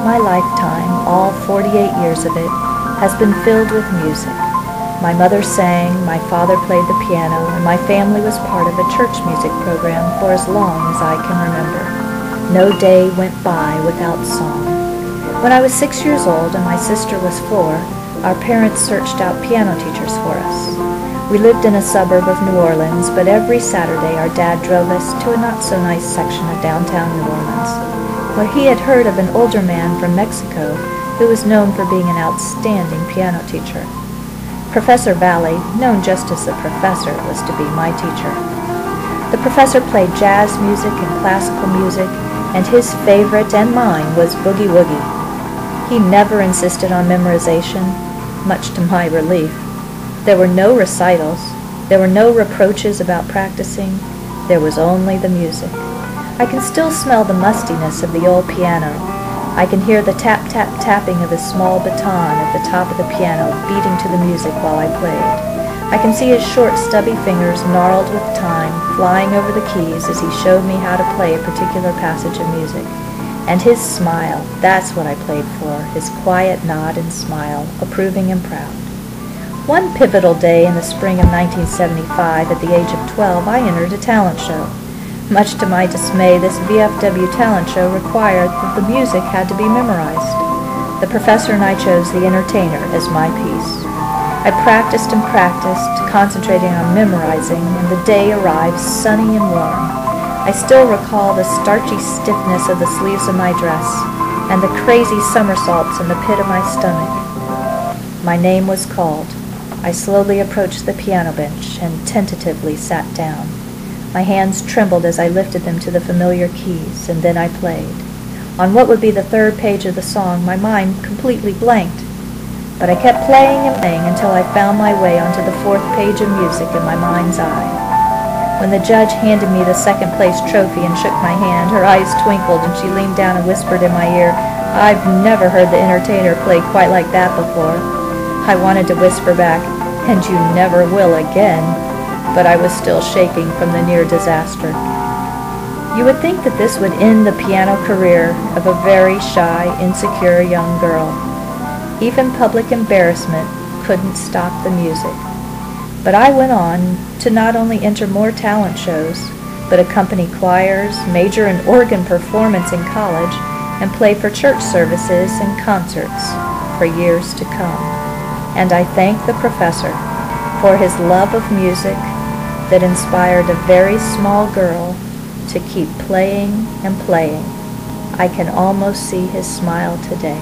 My lifetime, all 48 years of it, has been filled with music. My mother sang, my father played the piano, and my family was part of a church music program for as long as I can remember. No day went by without song. When I was 6 years old and my sister was 4, our parents searched out piano teachers for us. We lived in a suburb of New Orleans, but every Saturday our dad drove us to a not-so-nice section of downtown New Orleans, where he had heard of an older man from Mexico who was known for being an outstanding piano teacher. Professor Valley, known just as the Professor, was to be my teacher. The Professor played jazz music and classical music, and his favorite and mine was boogie woogie. He never insisted on memorization, much to my relief. There were no recitals. There were no reproaches about practicing. There was only the music. I can still smell the mustiness of the old piano. I can hear the tap-tap-tapping of his small baton at the top of the piano beating to the music while I played. I can see his short, stubby fingers, gnarled with time, flying over the keys as he showed me how to play a particular passage of music. And his smile, that's what I played for, his quiet nod and smile, approving and proud. One pivotal day in the spring of 1975, at the age of 12, I entered a talent show. Much to my dismay, this VFW talent show required that the music had to be memorized. The Professor and I chose The Entertainer as my piece. I practiced and practiced, concentrating on memorizing, and the day arrived sunny and warm. I still recall the starchy stiffness of the sleeves of my dress and the crazy somersaults in the pit of my stomach. My name was called. I slowly approached the piano bench and tentatively sat down. My hands trembled as I lifted them to the familiar keys, and then I played. On what would be the third page of the song, my mind completely blanked. But I kept playing and playing until I found my way onto the fourth page of music in my mind's eye. When the judge handed me the second-place trophy and shook my hand, her eyes twinkled and she leaned down and whispered in my ear, "I've never heard The Entertainer play quite like that before." I wanted to whisper back, "And you never will again," but I was still shaking from the near disaster. You would think that this would end the piano career of a very shy, insecure young girl. Even public embarrassment couldn't stop the music. But I went on to not only enter more talent shows, but accompany choirs, major in organ performance in college, and play for church services and concerts for years to come. And I thank the Professor for his love of music that inspired a very small girl to keep playing and playing. I can almost see his smile today.